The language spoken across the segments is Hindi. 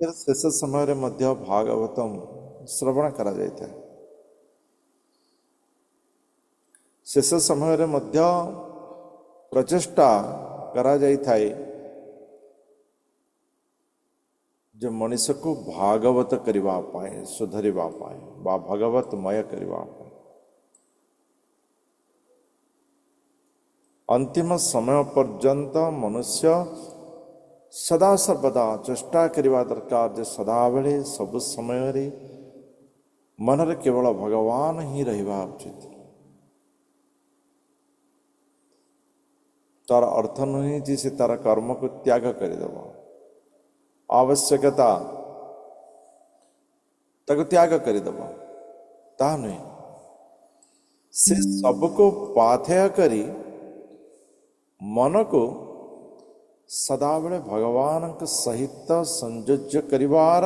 फिर शेष समय मध्य भागवतम श्रवण करा जाता है। शेष समय मध्य प्रचेष्टा करा जाता है जो मनुष्य को भागवत करवा पाए, सुधरवा पाए, बा भागवतमय करवा पाए। अंतिम समय पर्यंत मनुष्य सदा सर्वदा चेष्टा करवा दरकार जे सदा बेले सब समय मनरे केवल भगवान ही रहिबा उचित। तार अर्थ नुहे जे से तार कर्म को त्याग करदेव, आवश्यकता ताको त्याग करदेव, ता नुहे से सबको पाथेय करी मन को सदाबले भगवान सहित संयोज्य करिवार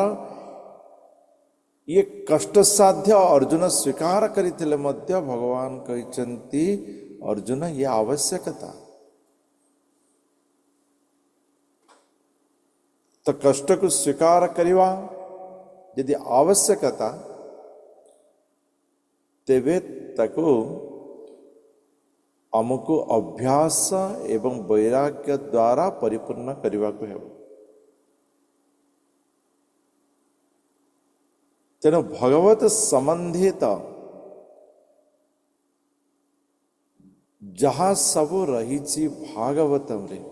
ये कष्ट साध्य अर्जुन स्वीकार करथिले मध्य भगवान कहते अर्जुन ये आवश्यकता। तो कष्ट को स्वीकार करिवा यदि आवश्यकता तेबे ताको आमको अभ्यास एवं वैराग्य द्वारा परिपूर्ण करने को है। तेणु भगवत संबंधित जहाँ सब रही भागवतम रे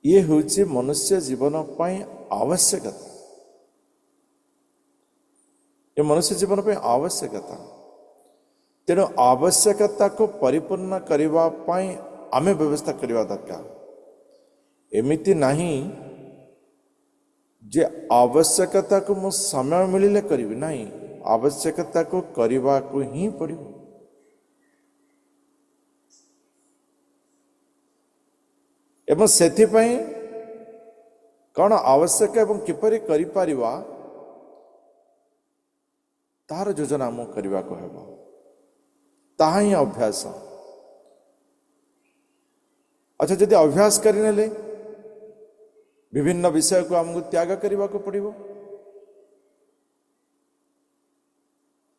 ये हूँ मनुष्य जीवन पाई आवश्यकता, ये मनुष्य जीवन पाई आवश्यकता। तेणु आवश्यकता को परिपूर्ण करने पाई आमे व्यवस्था करवा दरकार। एमिति नहीं जे आवश्यकता को मो समय मिलिले करिवि, नहीं, आवश्यकता को करवा को ही पड़िबो। एवं सेथिपाई कौन आवश्यक एवं किपरि करि परिवा तार योजना मो करवा को हेबो, ताहा ही अभ्यास। अच्छा, यदि अभ्यास करने विभिन्न विषय को आमको त्याग करने को पड़िबो,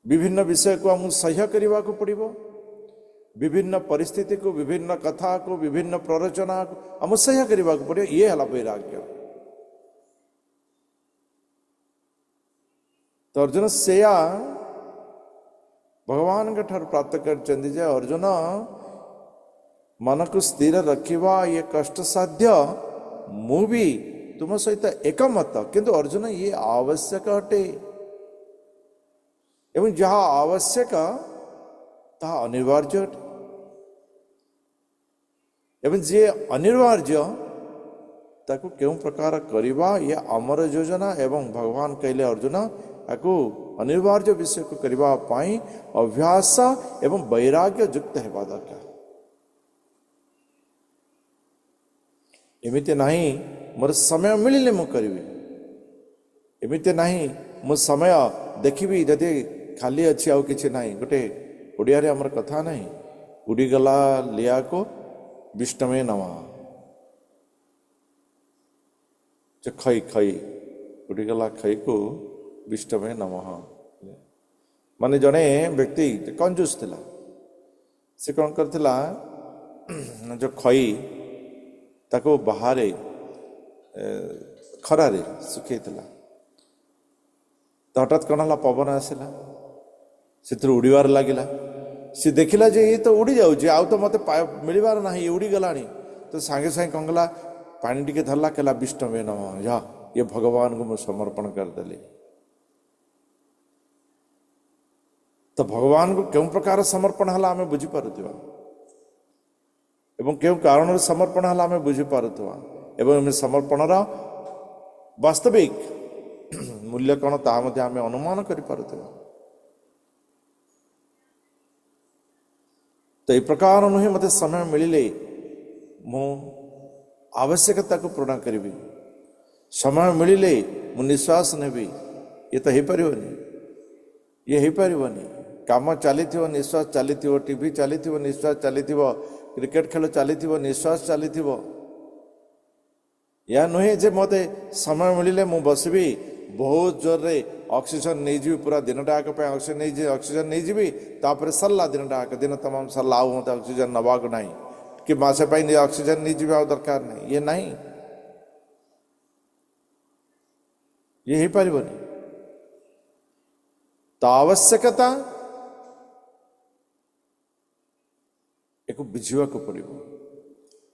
विभिन्न विषय को आमको सह्य करने को पड़िबो, विभिन्न परिस्थिति को, विभिन्न कथा को, विभिन्न प्ररचना को आम सह्य करने को पड़िबो। ये हला वैराग्य। तो अर्जुन सेया भगवान के ठार प्राप्त कर अर्जुन मन को स्थिर रखिवा ये कष्ट साध्य मु भी तुम सहित एकमत, किंतु अर्जुन ये आवश्यक अटे एवं जहाँ आवश्यक ताहा अनिवार्य अटे एवं जे अनिवार्य ताकू क्यों प्रकार करिवा ये अमर योजना। एवं भगवान कहले अर्जुन ताकू अनिवार्य विषय को करबा पाई अभ्यास एवं वैराग्य युक्त हेबा दरकार। एमिते नहीं मोर समय मिलिले मु करिवि, एमिते नहीं मु समय देखिबि जदि खाली अछि आउ किछि नाही। गोटे ओडिया रे हमर कथा नाही, उड़ी गला लिया को विष्णवे नमः, जे खई खई उड़ी गला खई को विष्णवे नमः। माने जने व्यक्ति कंजूस थिला, से कौन करथिला जो खई ताको बाहरे खरारे सुखेइथिला। तो हठात कौन हला पवन आसिला, से उड़ीबार लगिला। सी देखिला जे ये तो उड़ी जाऊँ, आउ तो मत मिलबार ना, ये उड़ी गलानी। तो सांगे सांगे कौन गला पानी टिके धरला, कहला विष्णवे नमः, जा ये भगवान को मैं समर्पण करदेली। तो भगवान को क्यों प्रकार समर्पण हला आमे बुझी पारुथिबा एवं क्यों कारण समर्पण हला आमे बुझी पारुथिबा एवं समर्पणर वास्तविक मूल्य कौन ता मध्य आमे अनुमान करि पारुथिबा। तो ये प्रकार नुहे मते समय मिलिले मु आवश्यकता को पूर्ण करी, समय मिलिले मु निश्वास नेबी। ये तो हो पारिबनी, ये हो पारिबनी। काम चलीथिबो निश्वास चलीथिबो, टीवी चलीथिबो निश्वास चलीथिबो, क्रिकेट खेल चलीथिबो निश्वास चलीथिबो। या नुहे जे मते समय मिले मु बसबी बहुत जोर रे ऑक्सीजन नहीं जी पूरा दिन टाक ऑक्सीजन नहीं जी तापर सरला दिन टाक दिन तमाम सरला आउ मत ऑक्सीजन नवाक नहीं कि मासे पाई ऑक्सीजन नहीं जी दरकार नहीं ये नहीं ये ही पारिबनी तो आवश्यकता एक बुझा को पड़ो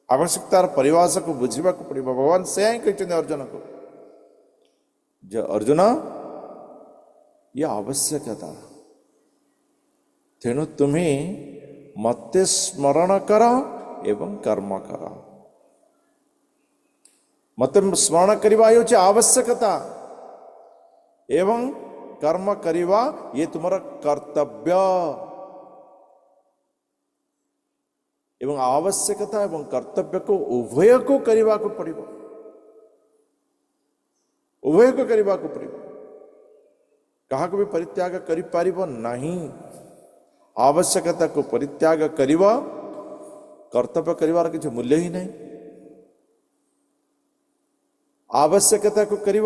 आवश्यकतार परिभाषा को बुझा को पड़ो भगवान से ही कहते अर्जुन को जो अर्जुन ये आवश्यकता तेणु तुम्हें मत स्मरण कर एवं कर्म कर मत स्मरण करवा ये आवश्यकता एवं कर्म करवा ये तुम्हारा कर्तव्य एवं आवश्यकता एवं कर्तव्य को उभय को करने को पड़ो उभय को करने को पड़ो क्या भी परित्याग कर नहीं आवश्यकता को परित्याग कर कर्तव्य कर किसी मूल्य ही नहीं आवश्यकता को कर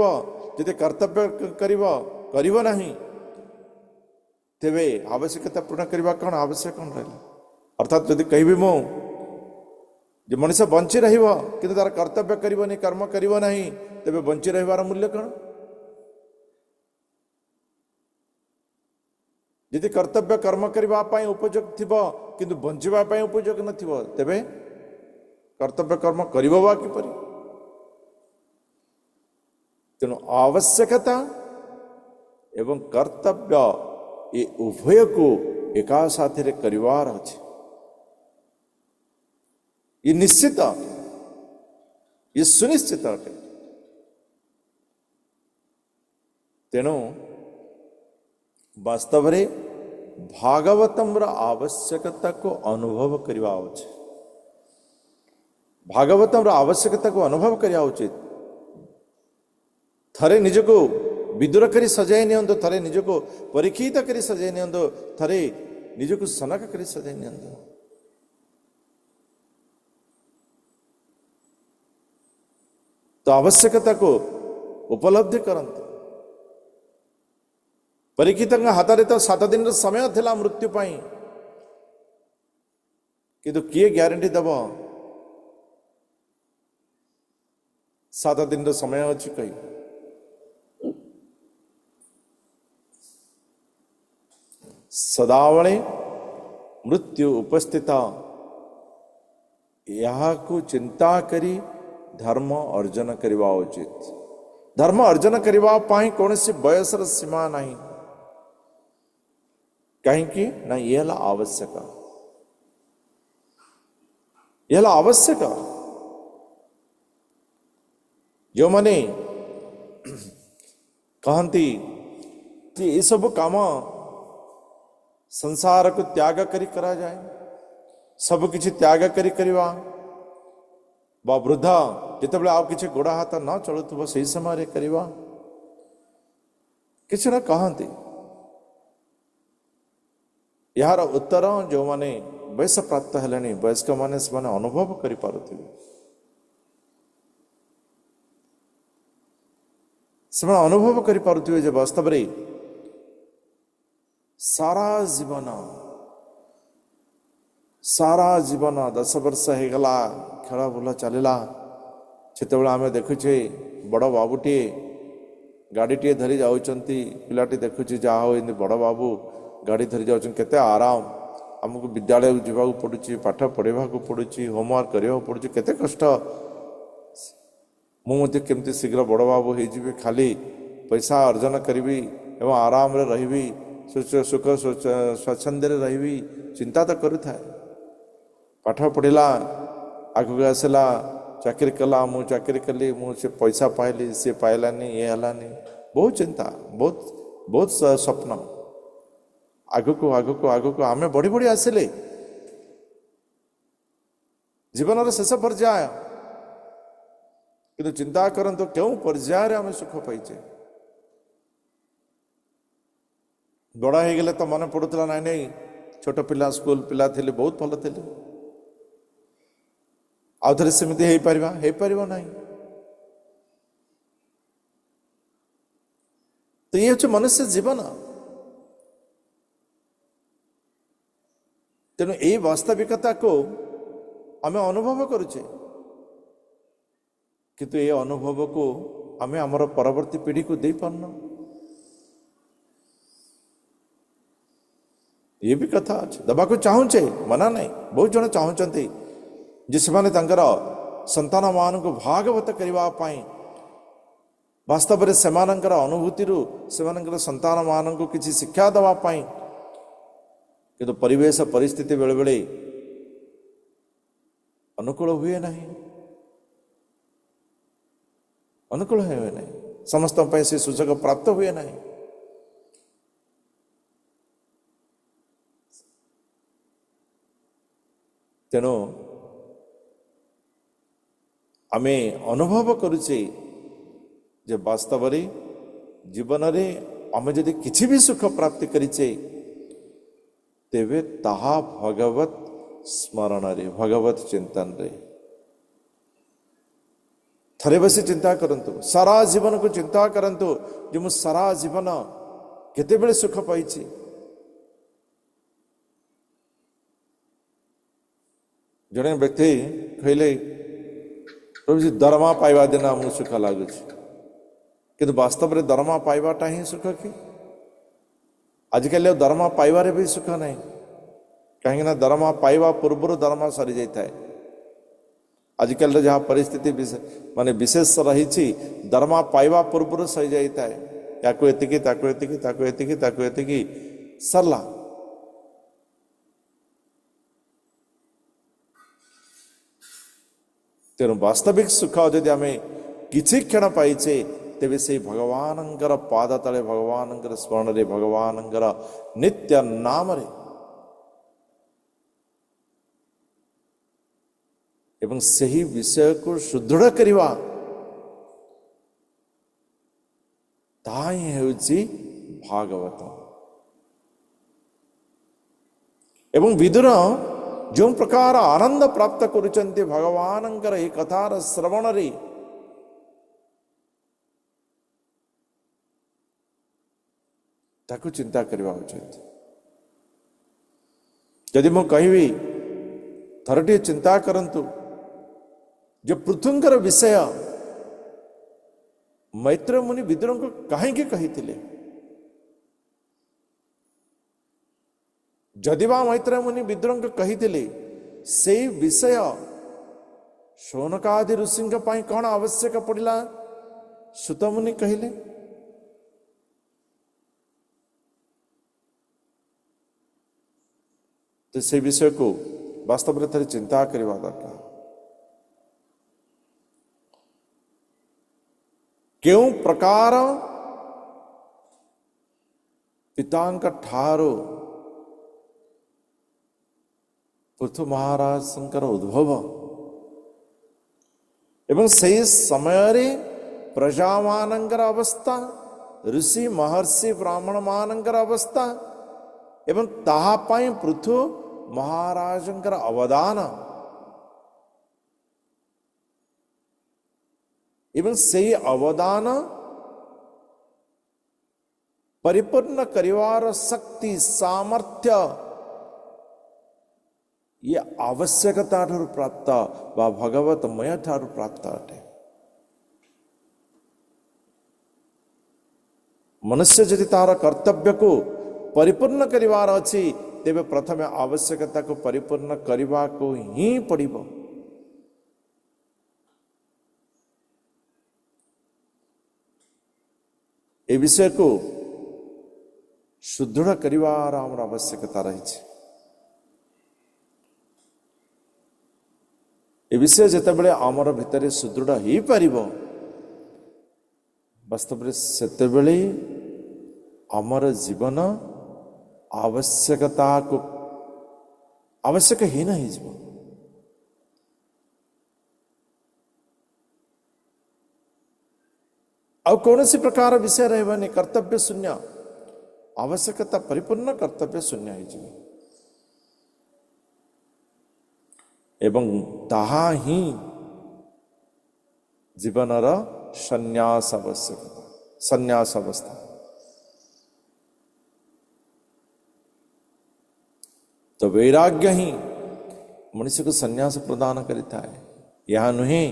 जदि कर्तव्य कर नहीं तेरे आवश्यकता पूर्ण करवा कौन आवश्यक कौन रहा अर्थात जदि कह मु जो मनुष्य बंची कि तार कर्तव्य करनी कर्म करना तेरे बंची रहार मूल्य कौन यदि कर्तव्य कर्म करने उपयोग थी किंतु बंचापी उपयोग न तेरे कर्तव्य कर्म कर किपर तेणु आवश्यकता एवं कर्तव्य ये उभय को एका साथी करिवार अछि ये निश्चित ये सुनिश्चित अटे तेणु वास्तव रे भागवतम आवश्यकता को अनुभव करवा उचित भागवतम आवश्यकता को अनुभव करवा उचित थरे निजको विदुर करी सजाई नियंतो थरे निजको परीक्षित करी सजाई नियंतो थरे निजको सनक करी सजाई नियंतो तो आवश्यकता को उपलब्धि करंतु परीक्षित हाथ तो 7 दिन समय थिला मृत्यु पाई किंतु किए ग्यारंटी दब 7 दिन समय अच्छी कही सदावळे मृत्यु उपस्थित यहाँ को चिंता करी धर्म अर्जन करवा उचित धर्म अर्जन करने पाई कौन सी बयसर सीमा नहीं कहीं ना ये आवश्यक यह आवश्यक जो माने कहती ये सब काम संसार को त्याग करी करा जाए सब किछि त्याग करी करवा बा वृद्धा जिते आउ किछि गोड़ा हाथ न चलुव से समय करवा किछि न कहती यार उत्तर जो माने वयस प्राप्त हेलेनी वयस्क माने से माने अनुभव करि पारुथिबे से अनुभव करि पारुथिबे जे वास्तव रे सारा जीवन 10 वर्ष हो गला खेल बुल चलला से आम देखुचे बड़ बाबूटे गाड़ीटे धरी जाऊँगी पिलाटी देखुची जहा हो बड़ बाबू गाड़ी धरी जाऊँ केते आराम आमको विद्यालय जावाक पड़ुची पाठ पढ़ा पड़ुची होमवर्क करने पड़ुची केते कष्ट मुझे केमती शीघ्र बड़ बाबू हो खाली पैसा अर्जन करी एवं आराम रे रही सुख स्वच्छंद रही चिंता तो करूए पाठ पढ़ला आगक आसला चाकरी कला मु चाकरी कली मुझे पैसा पाइली सी पाइलानी ये हलानी बहुत चिंता बहुत बहुत स्वप्न आगक आगक आगक आम बढ़ी बढ़ी आसिले जीवन शेष पर्याय किंतु चिंता करंतु क्यों पर्याय आम सुख पाइचे बड़ा हो गले तो मन पड़ूला ना नहीं छोट पिला स्कूल पिला थे बहुत भल थे आउ थे सेमती हो पार ना तो ये हूँ मनुष्य जीवन। तेणु यही वास्तविकता को आम अनुभव करुचे, किंतु ये अनुभव को आम आमर परवर्ती पीढ़ी को दे पारना। ये भी कथा अच्छे दबा को चाहूचे, मना नहीं। बहुत जन चाहते जे से संतान मान को भागवत करने, वास्तव में से अनुभूति से संतान मान को किसी शिक्षा दवापाई, किंतु परिवेश परिस्थिति बेले बेले अनुकूल हुए नहीं, अनुकूल हुए नहीं, समस्त से सुजोग प्राप्त हुए नहीं। तेणु आमे अनुभव करुचे जे वास्तव जीवन में आमे यदि किछि भी सुख प्राप्ति करिचे तेबे ताहा भगवत स्मरण रे, भगवत चिंतन रे। थरे बसी चिंता करंतु, सारा जीवन को चिंता करंतु जे मु सारा जीवन केते बेले सुख पाइछि। जड़े व्यक्ति कहले प्रभु जी दरमा पाइबा दिन आमको सुख लगुच, किंतु वास्तव में दरमा पाइबाटा ही सुख कि? आजिकल दरमा पाइबारे भी सुख नहीं, कहीं दरमा पाइबा पूर्व दरमा सरी जाए। आजिकल जहाँ परिस्थिति माने विशेष रही, दरमा पाइबा पूर्व सरी जाए। या सरला। तेणु वास्तविक सुख यदि आम किसी क्षण पाइचे तेबे से भगवान पाद तले, भगवान स्मरण रे, भगवान नित्य नाम रे एवं सही विषय को सुदृढ़ करवा ताही हेउची भागवत। एवं विदुर जो प्रकार आनंद प्राप्त करुचंती भगवान ये कथार श्रवण रे, ताकू चिंता करवा उचित। यदि मु कहबी थरटी चिंता करंतु जो पृथुंकर विषय मैत्र मुनि विदुर को कहीं कही, जदिवा मैत्र मुनि विदुर को कही से विषय शौनकादि ऋषि कौन आवश्यक पड़ा सुत मुनि कहले। तो से विषय को वास्तव में थोड़ी चिंता करवा दरकार। क्यों प्रकार पितांक ठारो पृथु महाराज शंकर उद्भव एवं सही समय रे प्रजा मानंकर अवस्था, ऋषि महर्षि ब्राह्मण मानंकर अवस्था एवं ताहापाई पृथु महाराजंकर अवदान एवं सही अवदान परिपूर्ण करिवार शक्ति सामर्थ्य ये आवश्यकता ठार प्राप्त व भगवतमय ठार प्राप्त अटे। मनुष्य यदि तार कर्तव्य को परिपूर्ण करिवार अछि तेबे प्रथम आवश्यकता को परिपूर्ण करने को ही पड़िबो। ए विषय को सुदृढ़ करिवार आमर आवश्यकता रही है। ए विषय जितेबाला आमर भितर सुदृढ़ हो पार वास्तव में सेतेबेले आमर जीवन आवश्यकता को आवश्यक ही नहीं जीवन। और कौन सी प्रकार विषय रहबानी कर्तव्य शून्य, आवश्यकता परिपूर्ण कर्तव्य शून्य हो एवं ताहा ही जीवनर संन्यास आवश्यकता, संन्यास अवस्था। तो वैराग्य ही मनुष्य को संन्यास प्रदान करता है। यह नुहे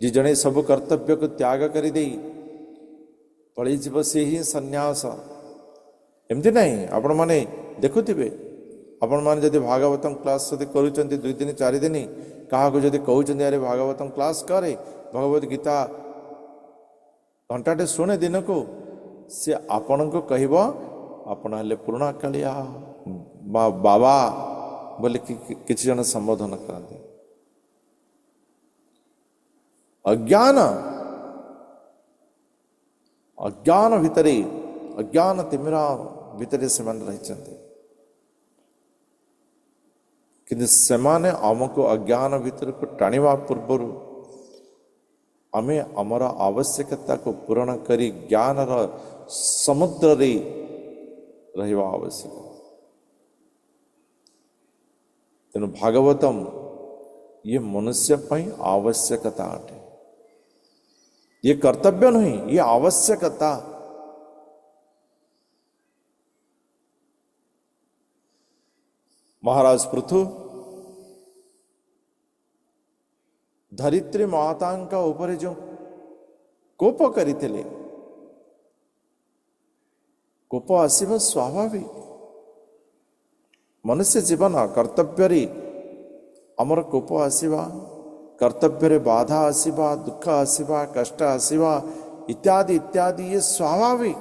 जी जड़े सब कर्तव्य को त्याग कर दे पड़ी जीव से ही संन्यास एमती नहीं। आपण माने देखुथिबे आपण माने जदि भागवतम क्लास जदि करूचंती 2 दिन 4 दिन काहाको जदि कहउचंती अरे भागवतम क्लास करे भगवत गीता घंटाटे शुणे दिन को से आपण को कहब आपण हेले पुराणा कालिया बाबा बोले किसी जन संबोधन करते। अज्ञान अज्ञान भितरे अज्ञान तिमिरा भितरे से मन रही कि सेमाने आमको अज्ञान भीतर को टाणिवा पूर्वर आमे आमर आवश्यकता को पूर्ण करी ज्ञान समुद्र रे रहिवा आवश्यक। तेणु भागवतम ये मनुष्य पई आवश्यकता अटे, ये कर्तव्य नहीं, ये आवश्यकता। महाराज पृथु धरित्री मातांका ऊपर जो कोप करिथिले कोप आसीबा स्वाभाविक। मनुष्य जीवन कर्तव्य रे अमर कोप आसीबा, कर्तव्य रे बाधा आसीबा, दुख आसीबा, कष्ट आसीबा इत्यादि इत्यादि ये स्वाभाविक।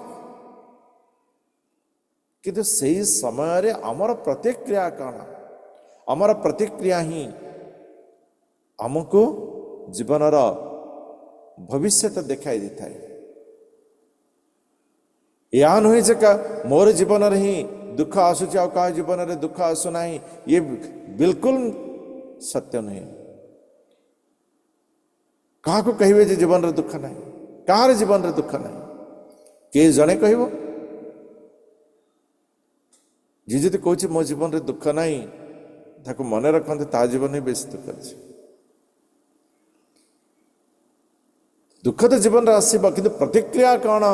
किंतु सही समय रे अमर प्रतिक्रिया काना, अमर प्रतिक्रिया ही हमको जीवन रा भविष्य देखाई देता है। या नुहे जे का मोर जीवन रे ही दुख आसुच का जीवन रे दुख आसु नहीं, ये बिल्कुल सत्य नहीं। कहा को कहिबे जे जीवन रे दुख नहीं, कार जीवन रे दुख नहीं के जने कहबो जी जी कहूँ मो जीवन रे दुख नहीं ताको मन रखते ता जीवन ही बेस दुख अच्छे। दुख तो जीवन रे आसीबा किंतु प्रतिक्रिया कौन,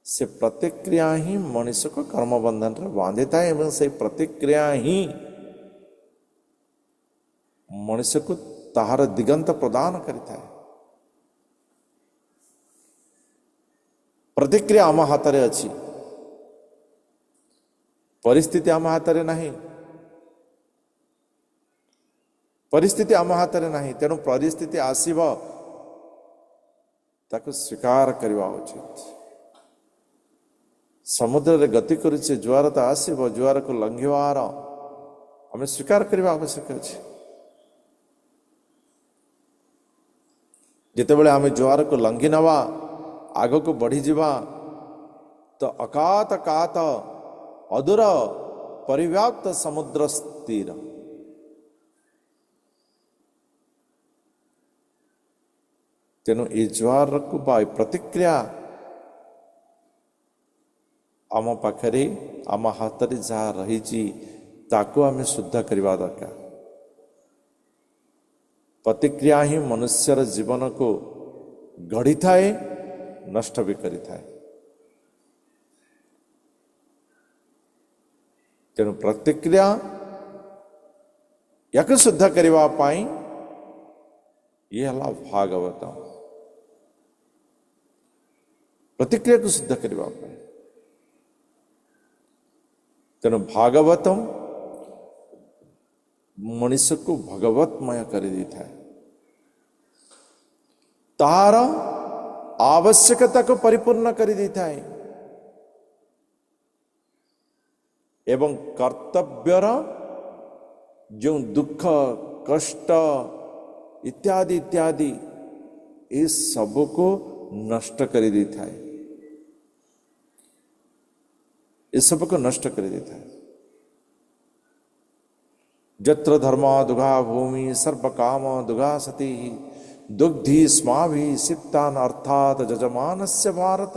से प्रतिक्रिया ही मनुष्य को कर्म बंधन रे बांधि थाए एवं से प्रतिक्रिया ही मनुष्य को ताहार दिगंत प्रदान करिथाए। प्रतिक्रिया आम हाथ रे अछि, परिस्थिति आम हाथ रे नहीं, परिस्थिति आम हाथ रे नहीं। तेणु परिस्थिति आसीब ताको स्वीकार करवा उचित। समुद्र रे गति करुचे जुआर तो आसीब, जुआर को लंघिवार हमें स्वीकार करवा आवश्यक अछि। जितेबेले आम जुआर को लंघि नवा आग को बढ़ी जीवा तो अकात कात अदूर परिव्याप्त समुद्र स्थिर। तेणु ये ज्वार को बा प्रतिक्रिया आम पाखरे आम हाथ रे जहाँ रही ताको आम शुद्ध करवा दरकार। प्रतिक्रिया ही मनुष्यर जीवन को गढ़ी थाए, नष्ट भी करी थाए। तेणु प्रतिक्रिया याक शुद्ध करवा पाई ये हला भागवत प्रतिक्रिया को शुद्ध करवा पाई। तेणु भागवतम मनुष्य को भगवतमय कर देता है, तार आवश्यकता को परिपूर्ण कर देता है एवं कर्तव्यर जो दुख कष्ट इत्यादि इत्यादि इस सब को नष्ट कर देता है, इस सब को नष्ट कर देता है। जत्र धर्मा दुघा भूमि सर्व काम दुघा सती दुग्धि स्माभि सिप्तान अर्थात जजमानस्य भारत।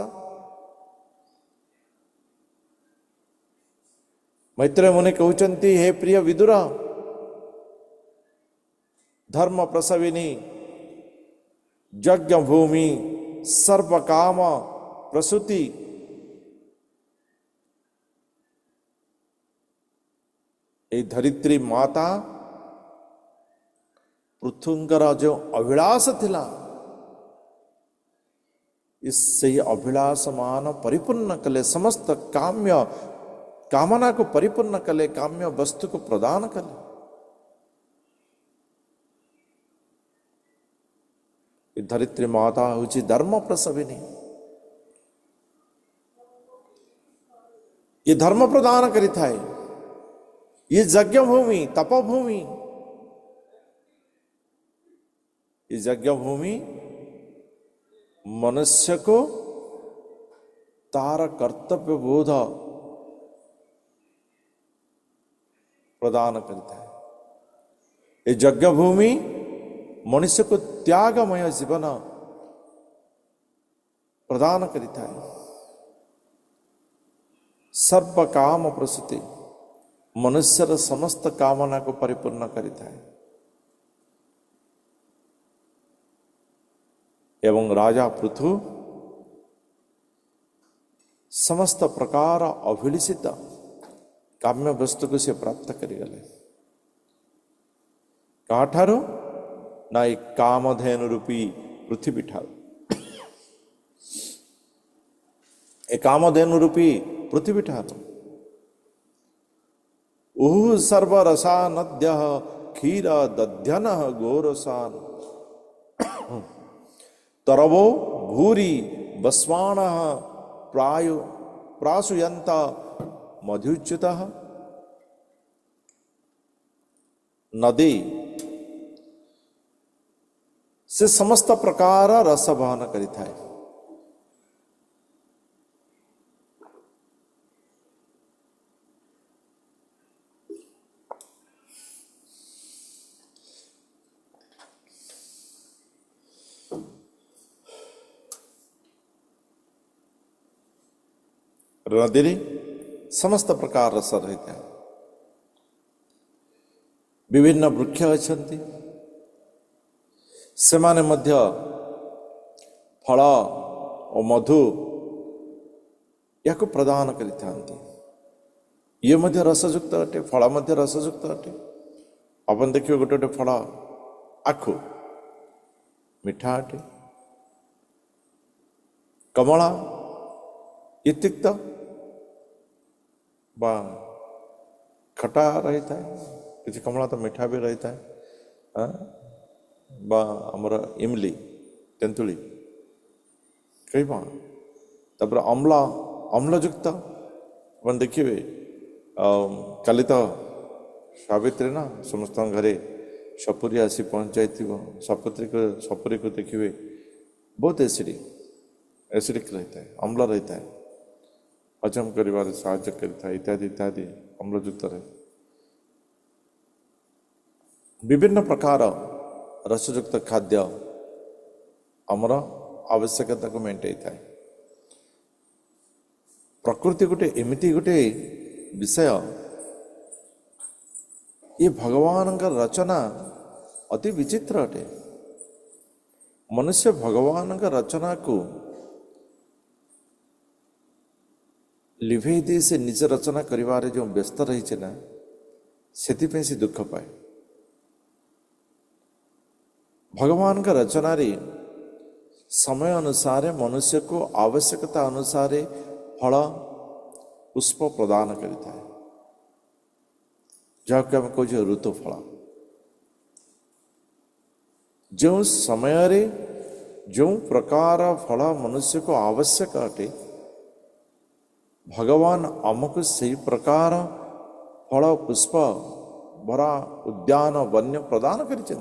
मैत्रेय मुनि कहउचंती हे प्रिय विदुर, धर्म प्रसविनी यज्ञ भूमि सर्व काम प्रसूति এই ଧରିତ୍ରୀ ମାତା ପୃଥୁଙ୍କର ଯେଉଁ ଅଭିଳାଷ ଥିଲା ସେହି ଅଭିଳାଷ ମାନ ପରିପୂର୍ଣ୍ଣ କଲେ, ସମସ୍ତ କାମନା को परिपूर्ण कले, काम्य वस्तु को प्रदान कले। धरित्री माता हूँ धर्म प्रसविनी, ये धर्म प्रदान करी थाए। ये यज्ञ भूमि, तपोभूमि, ये यज्ञ भूमि मनुष्य को तार कर्तव्य बोध प्रदान करता है। ये यज्ञ भूमि मनुष्य को त्यागमय जीवन प्रदान करता है। सर्व काम प्रसूति मनुष्यर समस्त कामना को परिपूर्ण करता है। एवं राजा पृथु समस्त प्रकार अभिलिषित काम्य वस्तु को से प्राप्त करिगले। काठारो ना एक कामधेनु रूपी पृथ्वी ठार, एक कामधेनु रूपी पृथ्वी ठार उह सर्वरसा नद्य क्षीर दध्यन गोरसान तरवो भूरी बस्वाण प्रासुयंत मधुच्युत नदी से समस्त प्रकार रस बहन करी थाए। नदी समस्त प्रकार रस रहता है। विभिन्न वृक्ष अच्छी सेमाने मध्य फल और मधु या प्रदान करि थांती। ये मध्य रसयुक्त अटे, फल मध्य रसयुक्त अटे। अपन देखिए गोटे गोटे फल आखु मिठा अटे, कमला ये तिक्त बा खटा रहता है, किसी कमला तो मीठा भी रहता है। बा आमर इमली तेंतुली कई तापर अम्ला अम्लयुक्त अपन देखिए काली तो सावित्री ना समस्त घरे सपुरी आसी पहुँच जाइए। सपुरी को देखिए बहुत एसिडिक रहता है, अम्ल रहता है, हजम करिबार साहाय्य करता है इत्यादि इत्यादि अम्लयुक्त रहे। विभिन्न प्रकार रसयुक्त खाद्य आमर आवश्यकता को मेंटेन थाए। प्रकृति गोटे एमती गोटे विषय, ये भगवान का रचना अति विचित्र अटे। मनुष्य भगवान का रचना को लिभे दे से निज रचना करिवारे जो व्यस्त रही ना से दुख पाए। भगवान का रचना रे समय अनुसार मनुष्य को आवश्यकता अनुसार फल पुष्प प्रदान करता है, जहाँ आम कह ऋतु फल। जो समय रे जो प्रकार फल मनुष्य को आवश्यक अटे भगवान आमको से प्रकार फल पुष्प भरा उद्यान वन्य प्रदान करते।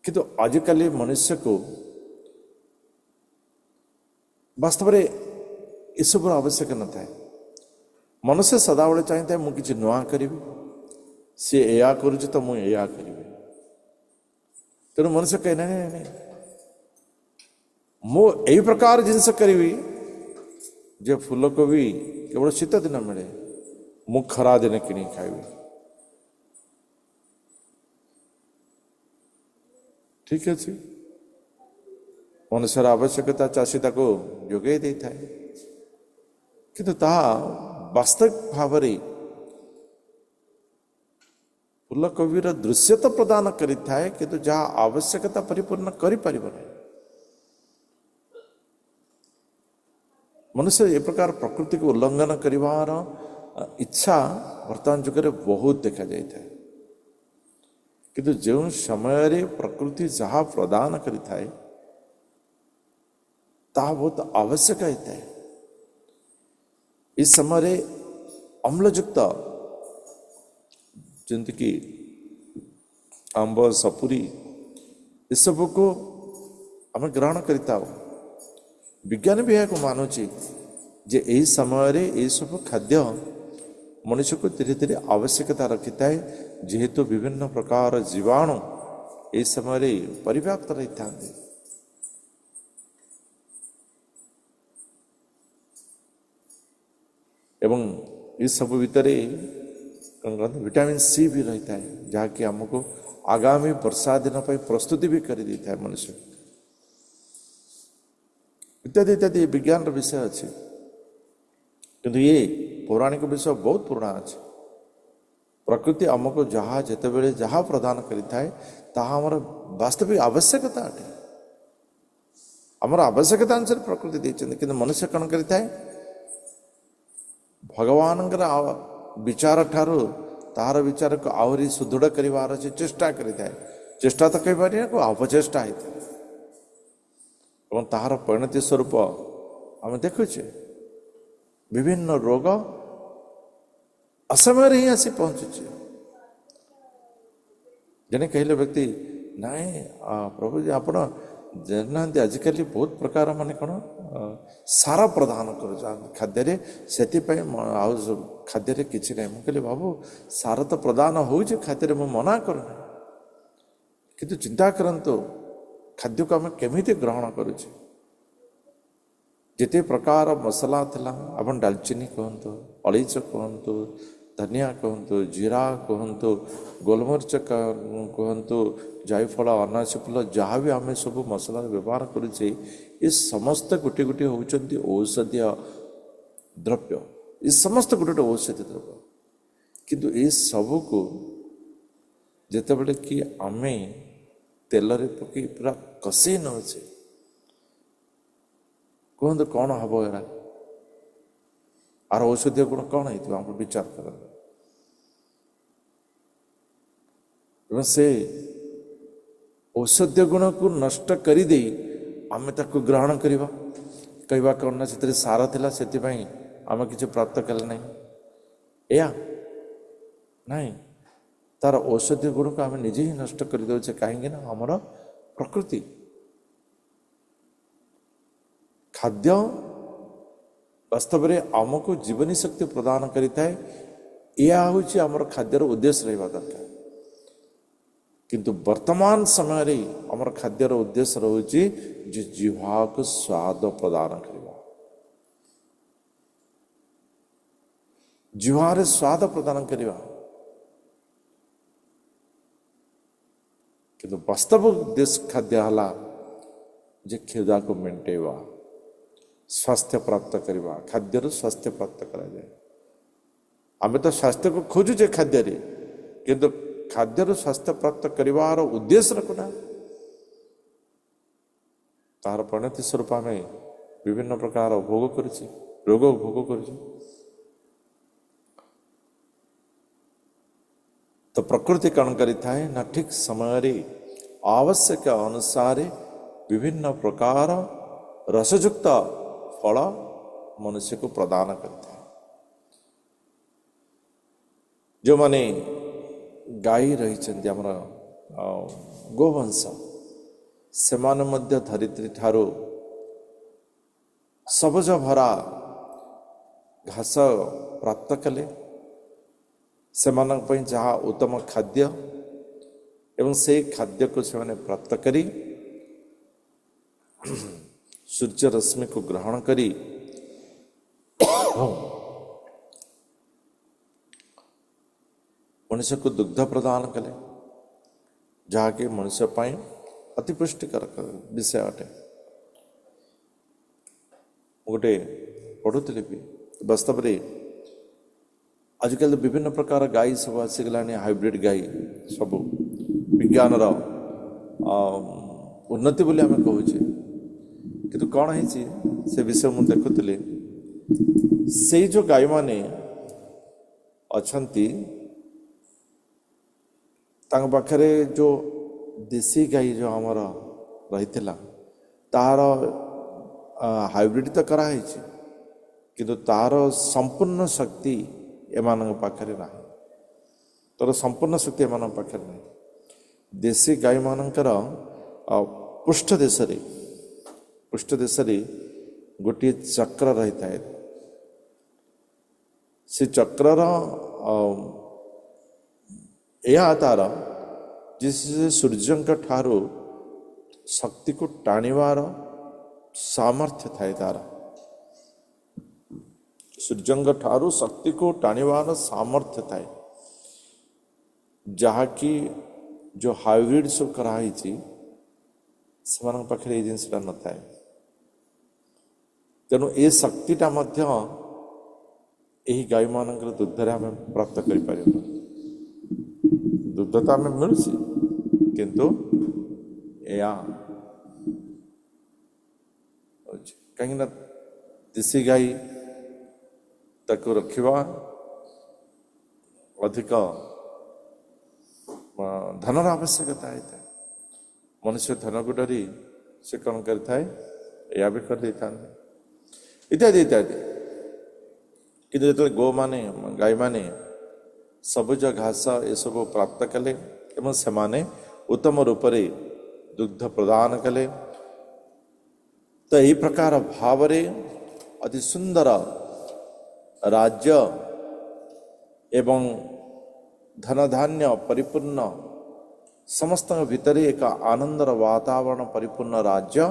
किंतु आजिकल मनुष्य को वास्तव में यह आवश्यक न था। मनुष्य सदाबले चाहता है मुझे किसी नुआ करी, सी या करुँ तो मुझे या करी। तेणु मनुष्य कहे नहीं नहीं नहीं मु यही प्रकार जिनस करी जे फूल को भी केवल शीत दिन मिले, मु खरा दिन किणी खाइबी। ठीक अच्छे मनुष्यर आवश्यकता चाषी ताको जोगे दे थाए, किंतु ताहा वास्तविक भाव में फूलकोबीर दृश्य तो प्रदान करिଥାଏ କିନ୍ତୁ ଯାହା ଆବଶ୍ୟକତା ପରିପୂର୍ଣ୍ଣ କରିପାରିବ ନାହିଁ। मनुष्य ए प्रकार प्रकृति को उल्लंघन करिवार इच्छा वर्तमान जुग में बहुत देखा जाए, किंतु जो समय प्रकृति जहाँ प्रदान करिଥାଏ ताहा बहुत आवश्यक होता है। इस समय अम्लयुक्त जंतु कि आंब सपुरी ये सब को आम ग्रहण करता। विज्ञान भी यह मानुची जे यही समय ये सब खाद्य मनुष्य को धीरे धीरे आवश्यकता रखी है, जेहेतु विभिन्न प्रकार जीवाणु ये समय परिव्याप्त रही था। एवं इस सब भितर विटामिन सी भी रहता है, जहाँकि आमको आगामी वर्षा दिन पर प्रस्तुति भी कर देता है मनुष्य इत्यादि इत्यादि विज्ञान विषय अच्छे। किंतु ये पौराणिक विषय बहुत पुराना अच्छे। प्रकृति आमको जहाँ जिते बड़े जहाँ प्रदान करिଥାଏ ताहा आमर वास्तविक आवश्यकता अटे। आमर आवश्यकता अनुसार प्रकृति देते, किंतु मनुष्य कौन करिଥାଏ भगवान विचार ठारू तार विचार को आहरी सुदृढ़ कर चेष्टा करिଥାଏ। चेष्टा तो कही पारि को अपचेष्टा होता है और तार परिणति स्वरूप आम देखुचे विभिन्न रोग असमय ही आसी पहुंचुचे। जने कहले व्यक्ति नाई प्रभु जी आप जाना आजिकल बहुत प्रकार माने कौन सारा प्रदान कर खाद्य से खाद्य किसी ना मुझे बाबू सार तो प्रदान हो खाद्य मु मना करना, किंतु चिंता करंतु खाद्य को आम केमी ग्रहण करुचे। जिते प्रकार मसला थिला आपण डालचीनी कहतु, अलैच कहतु, धनिया कहतु, जीरा कहतु, गोलमरीच कहतु, जायफल अनासी फूल जहाँ भी आम सब मसला व्यवहार करुचे ये समस्त गोटे गोटे होती औषधीय द्रव्य। ये समस्त गोटे गोटे औषधीय द्रव्य, किंतु ये सब को जिते बड़े कि आम तेल पकई पूरा कषे नौचे कहते कौन हम यार आर औषधीय गुण कौन हो विचार कर से औषधीय गुण को नष्ट करी आम ताको ग्रहण करवा कहवा कौन ना से सार थिला से आम किसी प्राप्त कले ना या नहीं तार औषधीय गुण को आम निजे ही नष्ट कर दे कहीं आमर प्रकृति खाद्य वास्तव में आमको जीवनी शक्ति प्रदान करिଥାଏ। यह हूँ आमर खाद्यर उद्देश्य रहा दरकार, किंतु वर्तमान समय रे आमर खाद्यर उद्देश्य रोचे जे जिह्वा को स्वाद प्रदान करवा, जिह्वा रे स्वाद प्रदान करवा, किंतु वास्तव उद्देश्य खाद्य हला जे क्षुधा को मेंटेवा, स्वास्थ्य प्राप्त करवा। खाद्य स्वास्थ्य प्राप्त करा जाए। आम तो स्वास्थ्य को खोजुचे खाद्य रे, किंतु खाद्य स्वास्थ्य प्राप्त करार उद्देश्य रखना तार परिणति स्वरूप आम विभिन्न प्रकार भोग करुचे, रोग भोग करुचे। तो प्रकृति कौन करिଥାଏ ना ठीक समय आवश्यक अनुसार विभिन्न प्रकार रसयुक्त फल मनुष्य को प्रदान करता है। जो माने गाई रही गोवंश से धरित्री ठारू सबज भरा घास प्राप्त कले से जहाँ उत्तम खाद्य एवं से खाद्य को से प्राप्त करी सूर्य रश्मि को ग्रहण करी मनुष्य को दुग्ध प्रदान कले, जहाँकि मनुष्य पाई अति पुष्टिकर विषय अटे। गोटे पढ़ुली भी वास्तव में आजिकल विभिन्न प्रकार गाई सब आसीगला हाइब्रिड गाई सब विज्ञानर उन्नति बोली आम कहे कि कौन है से विषय मुझे देखुली से जो गाई माने अच्छी पाखरे जो देसी गाई जो आमर रही तार हाइब्रिड तो कराई किंतु तार संपूर्ण शक्ति एमान पाखरे ना तार संपूर्ण शक्ति एमान पाखरे ना देसी गाई मानकर पृष्ठ देश गोटे चक्र रही था से चक्रर यह तार जिससे सूर्य ठारू शक्ति को टाणीवार सामर्थ्य थाए तार सूर्य ठारू शक्ति को टाणीवार सामर्थ्य थाए जहाँकि जो हाइब्रिड सब कराई से पाखे ये जिनसा न था तेणु ए शक्तिटा यही गाई मान दुग्ध आम प्राप्त कर दुग्ध तो आम मिलू किंतु या कहीं देसी गाई ताको रखिबा अधिक धनर आवश्यकता है मनुष्य धन को डरी से कौन करें या भी कर देता इत्यादि इत्यादि कि जो गो माने गाई माने सबुज घास ये सब प्राप्त कले एवं से माने उत्तम रूप से दुग्ध प्रदान कले तो यही प्रकार भाव अति सुंदर राज्य एवं धन धान्य परिपूर्ण समस्त भितर एक आनंदर वातावरण परिपूर्ण राज्य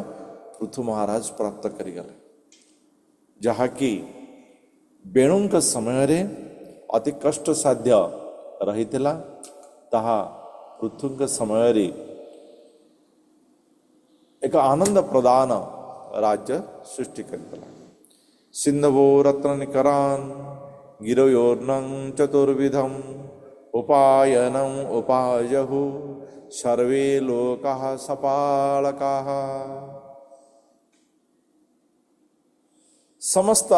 पृथु महाराज प्राप्त करिगले जहाँकि बेणुंक समय रे अति कष्ट साध्य रही पृथुंक समय रे एक आनंद प्रदान राज्य सृष्टि कर सिंधवो रत्न निकरान गिरोयोर्नं चतुर्विधम उपायनम उपायहु सर्वे लोकाः सपालकाः समस्त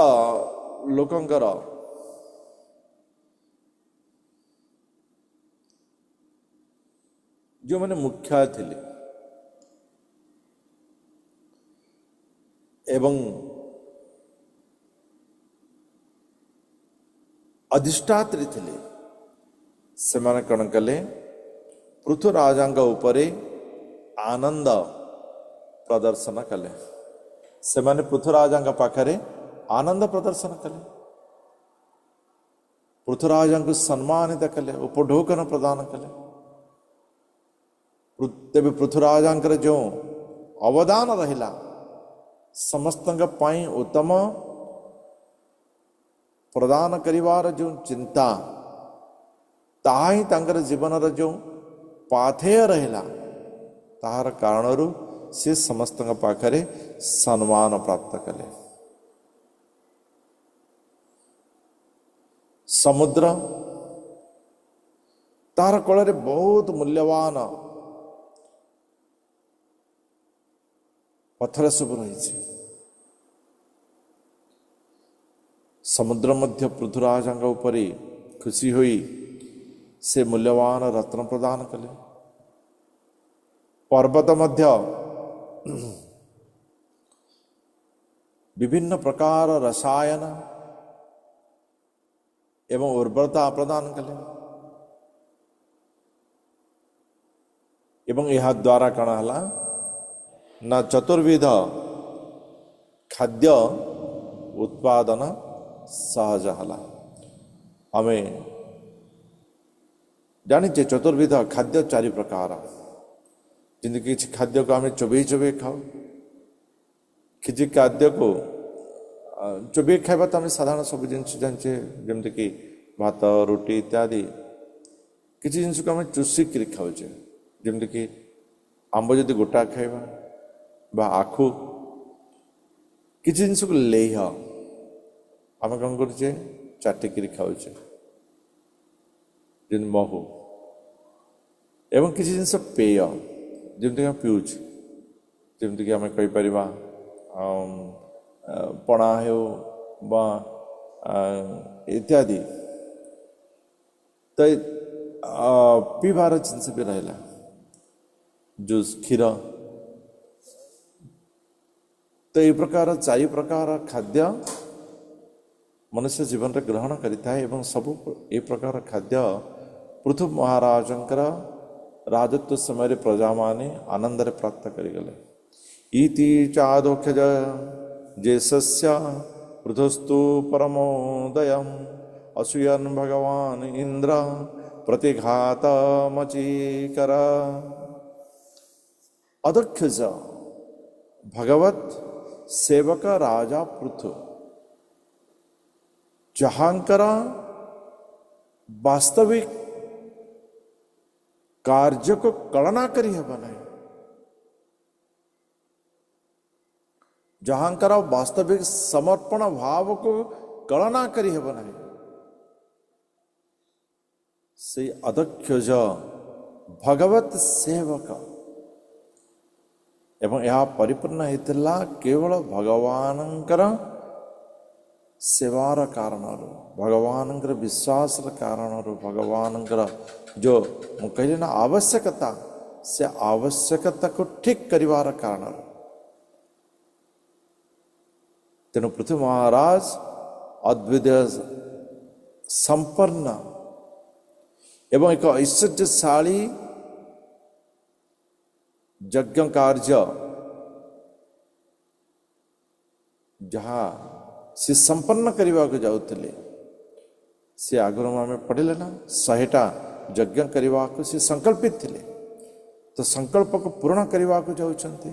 लोकंकर जो मैंने मुख्य थिले एवं अधिष्ठात्री थिले से माने कण कले पृथुराजांग उपरे आनंद प्रदर्शन कले से माने पृथुराजांग पाखरे आनंद प्रदर्शन कले पृथुराजांग सम्मानित कले उपढोकन प्रदान कले तेबे पृथुराजांकर जो अवदान रहिला समस्तंग पाई उत्तम प्रदान करिवार जो चिंता ताही तांकर जीवन जो पाथेय रहिला ताहार कारणरू से समस्त पाखरे सम्मान प्राप्त कले समुद्र तार कल बहुत मूल्यवान पत्थर सब रही समुद्र मध्य पृथुराजांग उपरे खुशी हुई से मूल्यवान रत्न प्रदान कले पर्वत मध्य विभिन्न प्रकार रसायन एवं उर्वरता प्रदान कले एवं यह द्वारा कण हला ना चतुर्विध खाद्य उत्पादन सहज हला आमे जानी चतुर्विध खाद्य चारि प्रकार जिंदगी किसी खाद्य को आम चोबे चोबे खाओ किसी खाद्य को चोबे खाइबा तो आम साधारण सब जिन जाने जमती कि भात रुटी इत्यादि किसी जिन को आम चुषिक खाऊे जमती कि आंब जदि गोटा खाइबा बा आखु किसी जिन को लेह आम कौन करे चाटिक खाऊे ଯେମିତି ମହୁ ଏବଂ କିଛି ଜିନିଷ ପେୟ ଯେମିତିକି ଆମେ ପିଉଛୁ, ଯେମିତିକି ଆମେ କହିପାରିବା ପଣା ହେଉ ବା ଇତ୍ୟାଦି। ତ ପିଇବାର ଜିନିଷ ବି ରହିଲା, ଜୁସ୍, କ୍ଷୀର। ତ ଏହି ପ୍ରକାର 4 ପ୍ରକାର ଖାଦ୍ୟ ମନୁଷ୍ୟ ଜୀବନରେ ଗ୍ରହଣ କରିଥାଏ ଏବଂ ସବୁ ଏ ପ୍ରକାର ଖାଦ୍ୟ ପୃଥୁ ମହାରାଜଙ୍କର ରାଜତ୍ୱ ସମୟରେ ପ୍ରଜାମାନେ ଆନନ୍ଦରେ ପ୍ରାପ୍ତ କରିଗଲେ। ଇତି ଚାଦୋକ୍ଷଜ ଜେସସ୍ୟ ପୃଥୁସ୍ତୁ ପରମୋଦୟଂ ଅସୂୟନ୍ ଭଗବାନ ଇନ୍ଦ୍ର ପ୍ରତିଘାତମଚୀକର। ଅଦକ୍ଷଜ ଭଗବତ ସେବକ ରାଜା ପୃଥୁ, ଯାହାଙ୍କର ବାସ୍ତବିକ କାର୍ଯ୍ୟକୁ କଳନା କରିହେବ ନାହିଁ, ଯାହାଙ୍କର ବାସ୍ତବିକ ସମର୍ପଣ ଭାବକୁ କଳନା କରିହେବ ନାହିଁ, ସେଇ ଅଦକ୍ଷଜ ଭଗବତ ସେବକ। ଏବଂ ଏହା ପରିପୂର୍ଣ୍ଣ ହେଇଥିଲା କେବଳ ଭଗବାନଙ୍କର ସେବାର କାରଣରୁ, ଭଗବାନଙ୍କର ବିଶ୍ୱାସର କାରଣରୁ, ଭଗବାନଙ୍କର ଯେଉଁ ମୁଁ କହିଲି ନା ଆବଶ୍ୟକତା, ସେ ଆବଶ୍ୟକତାକୁ ଠିକ୍ କରିବାର କାରଣରୁ। ତେଣୁ ପୃଥୁ ମହାରାଜ ଅଦ୍ୱିତୀୟ ସମ୍ପନ୍ନ ଏବଂ ଏକ ଐଶ୍ୱର୍ଯ୍ୟଶାଳୀ ଯଜ୍ଞ କାର୍ଯ୍ୟ ଯାହା ସେ ସମ୍ପନ୍ନ କରିବାକୁ ଯାଉଥିଲେ, ସେ ଆଗରୁ ଆମେ ପଢ଼ିଲେ ନା 100ଟା ଯଜ୍ଞ କରିବାକୁ ସେ ସଂକଳ୍ପିତ ଥିଲେ। ତ ସଂକଳ୍ପକୁ ପୂରଣ କରିବାକୁ ଯାଉଛନ୍ତି।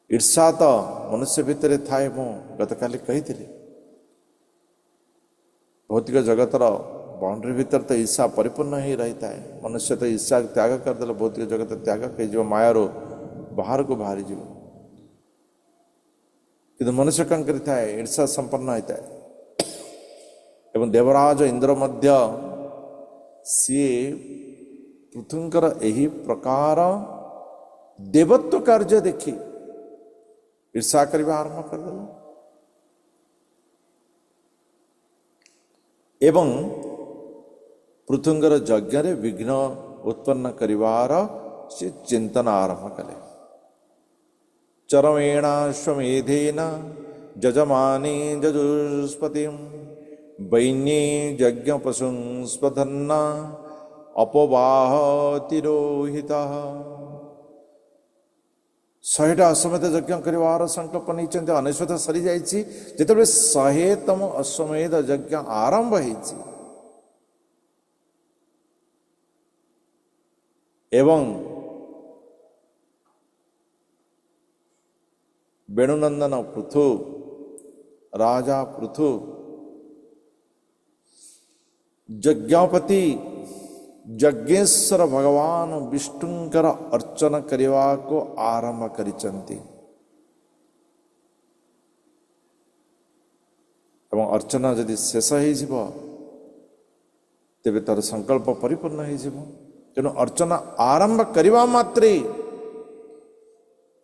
ଈର୍ଷା ତ ମନୁଷ୍ୟ ଭିତରେ ଥାଏ, ମୁଁ ଗତକାଲି କହିଥିଲି। ଭୌତିକ ଜଗତର ବାଉଣ୍ଡ୍ରି ଭିତରେ ତ ଈର୍ଷା ପରିପୂର୍ଣ୍ଣ ହେଇ ରହିଥାଏ। ମନୁଷ୍ୟ ତ ଈର୍ଷା ତ୍ୟାଗ କରିଦେଲେ ଭୌତିକ ଜଗତ ତ୍ୟାଗ ହେଇଯିବ, ମାୟାରୁ ବାହାରକୁ ବାହାରିଯିବ। କିନ୍ତୁ ମନୁଷ୍ୟ କ'ଣ କରିଥାଏ? ଈର୍ଷା ସମ୍ପନ୍ନ ହୋଇଥାଏ। ଏବଂ ଦେବରାଜ ଇନ୍ଦ୍ର ମଧ୍ୟ ସିଏ ପୃଥୁଙ୍କର ଏହି ପ୍ରକାର ଦେବତ୍ୱ କାର୍ଯ୍ୟ ଦେଖି ଈର୍ଷା କରିବା ଆରମ୍ଭ କରିଦେଲେ ଏବଂ ପୃଥୁଙ୍କର ଯଜ୍ଞରେ ବିଘ୍ନ ଉତ୍ପନ୍ନ କରିବାର ସେ ଚିନ୍ତନ ଆରମ୍ଭ କଲେ। ଚରମେଣାଶ୍ୱମେଧେନ ଯଜମାନେ ଯଜୁଷ୍ପତିଂ ବୈନ୍ୟେ ଯଜ୍ଞ ପଶୁଂସ୍ପଧନ୍ନ ଅପବାହତିରୋହିତଃ। 100ଟା ଅଶ୍ୱମେଧ ଯଜ୍ଞ କରିବାର ସଂକଳ୍ପ ନେଇଛନ୍ତି। 99 ସରିଯାଇଛି। ଯେତେବେଳେ 100ତମ ଅଶ୍ୱମେଧ ଯଜ୍ଞ ଆରମ୍ଭ ହେଇଛି ଏବଂ ବେଣୁନନ୍ଦନ ପୃଥୁ, ରାଜା ପୃଥୁ ଯଜ୍ଞପତି ଯଜ୍ଞେଶ୍ୱର ଭଗବାନ ବିଷ୍ଣୁଙ୍କର ଅର୍ଚ୍ଚନା କରିବାକୁ ଆରମ୍ଭ କରିଛନ୍ତି ଏବଂ ଅର୍ଚ୍ଚନା ଯଦି ଶେଷ ହେଇଯିବ ତେବେ ତାର ସଂକଳ୍ପ ପରିପୂର୍ଣ୍ଣ ହେଇଯିବ। ତେଣୁ ଅର୍ଚ୍ଚନା ଆରମ୍ଭ କରିବା ମାତ୍ରେ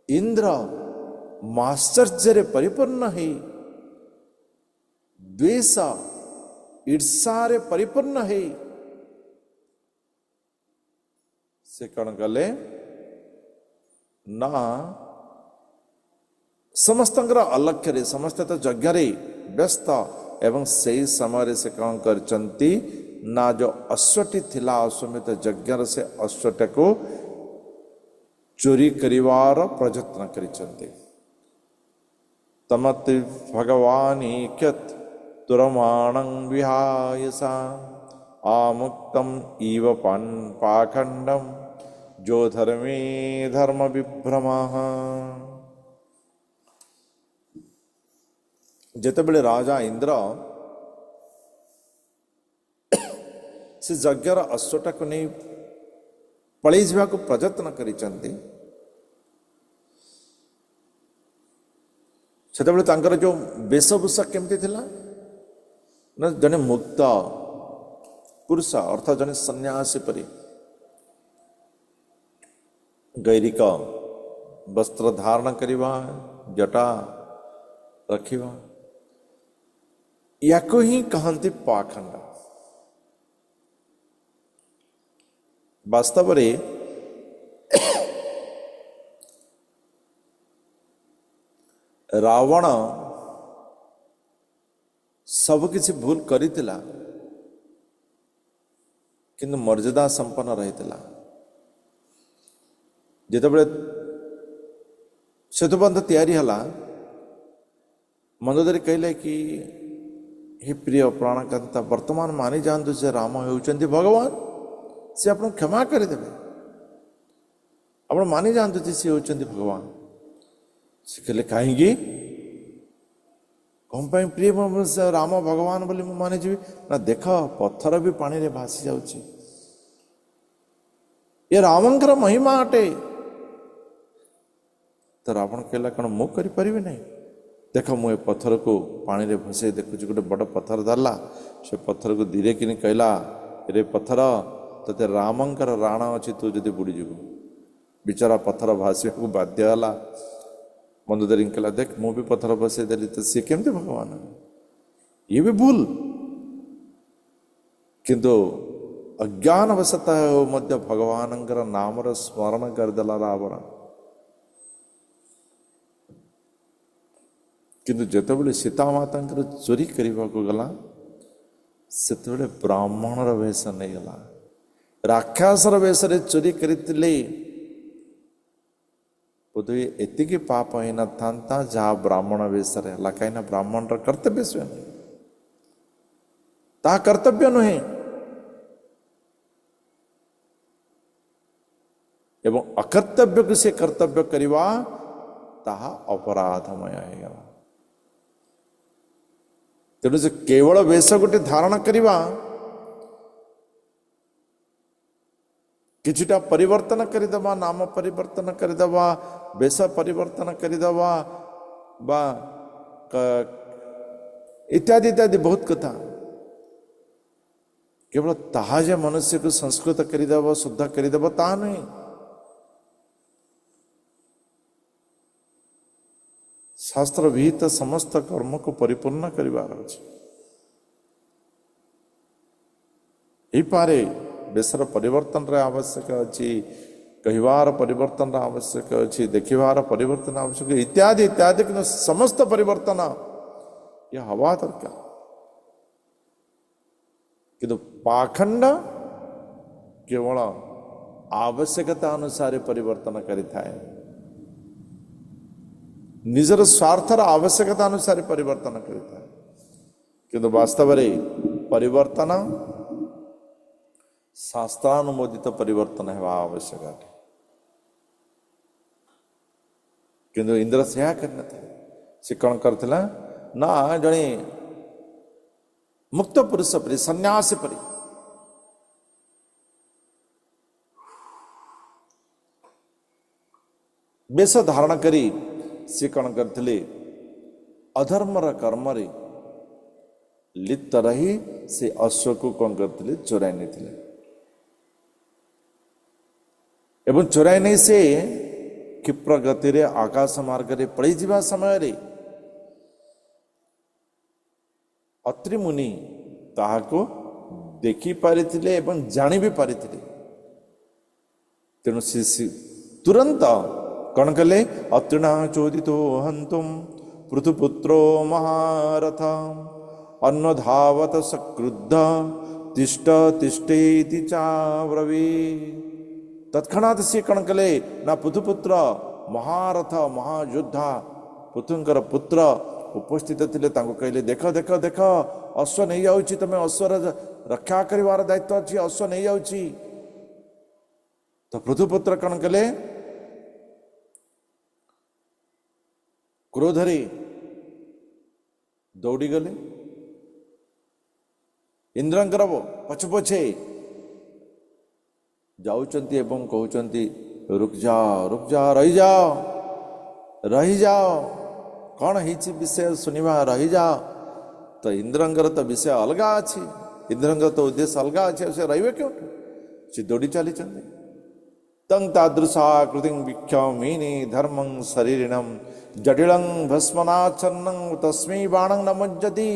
ଇନ୍ଦ୍ର ମାଶ୍ଚର୍ଯ୍ୟରେ ପରିପୂର୍ଣ୍ଣ ହେଇ, ଦ୍ୱେଷ ଈର୍ଷାରେ ପରିପୂର୍ଣ୍ଣ ହେଇ ସେ କ'ଣ କଲେ ନା ସମସ୍ତଙ୍କର ଅଲକ୍ଷ୍ୟରେ, ସମସ୍ତେ ତ ଯଜ୍ଞରେ ବ୍ୟସ୍ତ ଏବଂ ସେହି ସମୟରେ ସେ କ'ଣ କରିଛନ୍ତି ନା ଯେଉଁ ଅଶ୍ୱଟି ଥିଲା ଅଶ୍ୱମେଧ ଯଜ୍ଞର, ସେ ଅଶ୍ୱଟାକୁ ଚୋରି କରିବାର ପ୍ରଯତ୍ନ କରିଛନ୍ତି। ତମତି ଭଗବାନ ଇକ୍ଷତ୍ ତୁରମାଣଂ ବିହାୟସା ଆମୁକ୍ତಂ ଇବ ପାଖଣ୍ଡಂ ଯೋ ଧର୍ମେ ଧର୍ମ ବିଭ୍ରମଃ। ଯେତେବେଳେ ରାଜା ଇନ୍ଦ୍ର ସେ ଯଜ୍ଞର ଅଶ୍ୱଟାକୁ ନେଇ ପଳେଇ ଯିବାକୁ ପ୍ରଯତ୍ନ କରିଛନ୍ତି, ସେତେବେଳେ ତାଙ୍କର ଯେଉଁ ବେଶଭୂଷା କେମିତି ଥିଲା ନା ଜଣେ ମୁକ୍ତ पुरुष अर्थ जने सन्यासी परी गैरिक वस्त्र धारण करिवा जटा रखिवा याको ही कहती पाखंड। वास्तव रे रावण सब किसी भूल करितिला किंतु मर्यादा संपन्न रहितिला। जेतेबेले सेतुबंध तैयारी हला मंदोदरी कहले कि हे प्रिय प्राणकांता वर्तमान मानि जानतु से राम होउचंती भगवान से आपन क्षमा करदेवे आपण मानि जानतु से होउचंती भगवान से कहले कहीं कौन पाई प्रिय राम भगवान बोली मु माने जीवी ना देख पत्थर भी पानी रे भासी जाउची ये रामंकर महिमा अटे। तो रावण कहला कौन मु करि परिबे नहीं देख मु पत्थर को पानी रे भसे देखुची गोटे बड़ पत्थर धरला से पत्थर को धीरे किनी कहला रे पत्थर तते रामंकर राणा अच्छी तू जदि बुड़ी जीवु बिचारा पत्थर भाषा को बाध्य हला। मंदोदरी कहला देख मु भी पत्थर बसई देली तो सी केमती भगवान ये भी भूल किंतु अज्ञान वशता मध्य भगवान नाम स्मरण करदेला रावण। किंतु जेतेबेले सीता माता चोरी करने को गला सेतेबेले ब्राह्मणर वेश नहीं गला राक्षसर वेश चोरी करते बोधे एतिकी पाप होना था जहाँ ब्राह्मण वेश है कहीं ब्राह्मण कर्तव्य स्वयं ता कर्तव्य नुहे एवं अकर्तव्य को से कर्तव्य करवा ताहा अपराधमय होगा। तेणु से केवल वेश गोटे धारण करवा किछिटा परिवर्तन करदेवा नाम परिवर्तन करदेवा वेश परिवर्तन करदेवा बा इत्यादि इत्यादि बहुत कथा केवल ताहा जे मनुष्य को संस्कृत करदेव शुद्ध करदेव ताहा नहीं शास्त्र विहित समस्त कर्म को परिपूर्ण करिवार अछि। एही पारे वेशर परिवर्तन रे आवश्यक अछि कहिवार परिवर्तन आवश्यक अछि देखिवार परिवर्तन आवश्यक इत्यादि इत्यादि कि समस्त परिवर्तन यह हवा दरकार किंतु पाखंड केवल आवश्यकता अनुसार परिवर्तन करिथाए निजर स्वार्थर आवश्यकता अनुसार परिवर्तन करता है किंतु वास्तव में परिवर्तन शास्त्रानुमोदित परिवर्तन है आवश्यक है। किंतु इंद्र से करना था से कौन करथिला ना जने मुक्त पुरुष परी सन्यासी परी वेश धारण करी सी कौन करथिले अधर्मर कर्म रे लिप्त रही से अश्व को कौन करथिले चोराई नहीं एवं चोराई नहीं से क्षिप्र गति रे आकाश मार्ग रे पड़ी जीवा समय रे अत्रि मुनि ताहाको देखी पारिथिले एवं जानी भी पारिथिले तेणु से तुरंत कौन कले अत्रिणा चोदितो हंतुम पृथुपुत्रो महारथ अन्नधावत सक्रुद्ध तिष्ठ तिष्ठेति चाब्रवी तत्क्षणात से कौन कले ना पृथुपुत्र महारथ महायोद्धा पृथुंकर पुत्र उपस्थित थिले तांको कहले देख देख देख अश्व नहीं जाउची तमे अश्वर रक्षा करिवार दायित्व अछि अश्व नहीं जाउची तो पृथुपुत्र कौन कले क्रोधरे दौड़ी गले इंद्रंकर पछ पछे जाउचंती एवं कहउचंती रुक जाओ रही जाओ कौन है विषय सुनिवा रही जाओ तो इंद्रंकर तो विषय अलगा अच्छी इंद्रंग तो उद्देश्य अलग अच्छे से रे क्यों से दौड़ी चली तंग तादृशा कृति वीक्षमीनी धर्मं शरीरिणम जटिलं भस्मनाच्छन्नं तस्मै बाणं न मुञ्जति।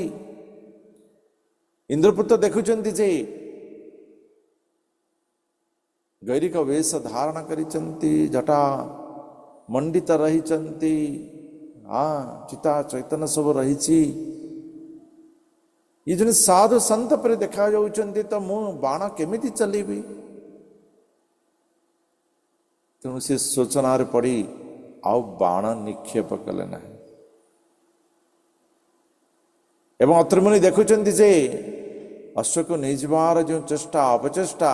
इंद्रपुत्र देखुचंती जे गैरिक वेश धारण करिचंती जटा मंडित रहिचंती हाँ चिता चैतन्य सब रही ये जन साधु संत पर देखा जाउचंती तो मु बाण केमिति चलेबी तेणु से सूचनार पड़ी आउ बाण निक्षेप कले ना एवं अत्रिमुनि देखुचंती जे अश्व को नहीं जबार जो चेष्टा अपचेष्टा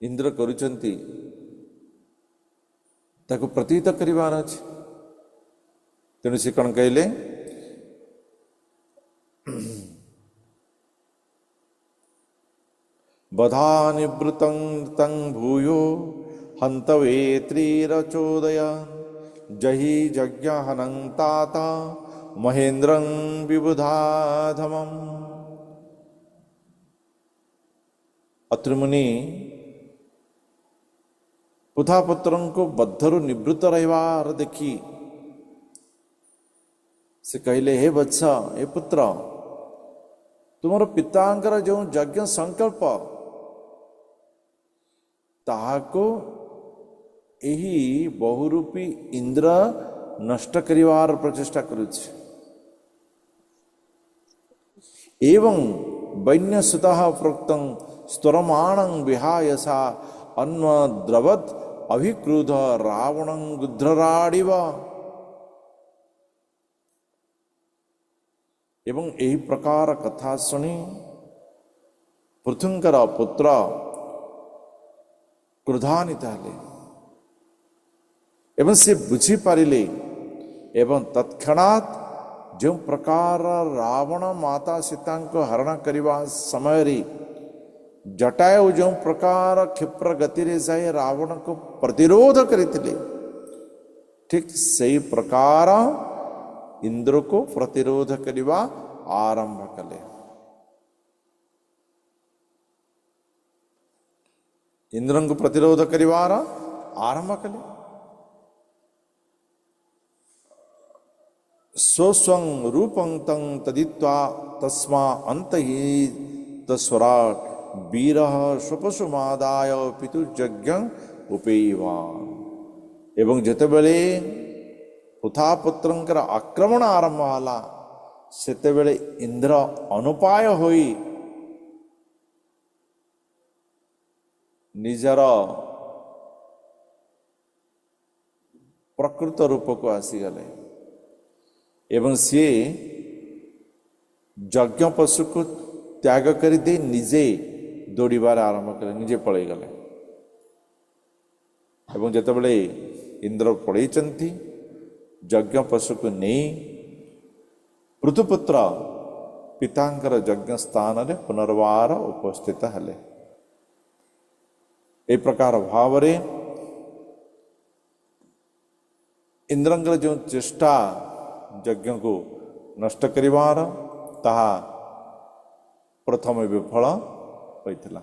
इंद्र करुचंती ताको प्रतीत करिवार अछि तेणु से कौन कहले बधा निवृतं तं भूयो हन्तवे त्रिरचोदय जहि जज्ञहनं तात महेन्द्रं विबुधाधमम्। अत्रिमुनि पुथापुत्र को बद्धरु निवृत्त रहिवार देखी से कहले हे वत्स हे पुत्र तुमर पितांकर जो यज्ञ संकल्प ताहाको एही बहुरूपी इंद्र नष्ट करिवार प्रचेष्टा करुछि एवं वैन्यसुतः प्रोक्तं स्तरमाणं विहायसा अन्वद्रवत् अभिक्रुध रावणं गुध्रराडिव। एवं यही प्रकार कथा सुनी पृथुंकर पुत्र क्रोधान्वित हेले एवं से बुझी पारिले एवं तत्क्षणात् जो प्रकार रावण माता सीता को हरण करने समय जटायु जो प्रकार क्षिप्र गति रे जाए रावण को प्रतिरोध करते ठीक सही प्रकार इंद्र को प्रतिरोध करवा आरंभ कले। इंद्र को प्रतिरोध करिवार आरंभ कले स्वस्वं रूपं तं तदित्वा तस्मा अंतहि तस्वराट वीर स्वपशुमादाय पितुर्यज्ञ उपेयवा। एवं जेतेबेले पुथापुत्रंकर आक्रमण आरंभ होला सेतेबेले इंद्र अनुपाय होई निजर प्रकृत रूप को आसीगले एवं सी यज्ञ पशु को त्याग कर दे निजे दौड़बार आरंभ कले निजे पलि गले एवं जेतेबेले इंद्र पलैचंती यज्ञ पशु को नहीं पृथुपुत्र पितांकर यज्ञ स्थान रे पुनर्वार उपस्थित हेले। ए प्रकार भाव रे इंद्रंकर जो चेष्टा यज्ञ को नष्ट करिवार ताहा प्रथम विफल होइथिला।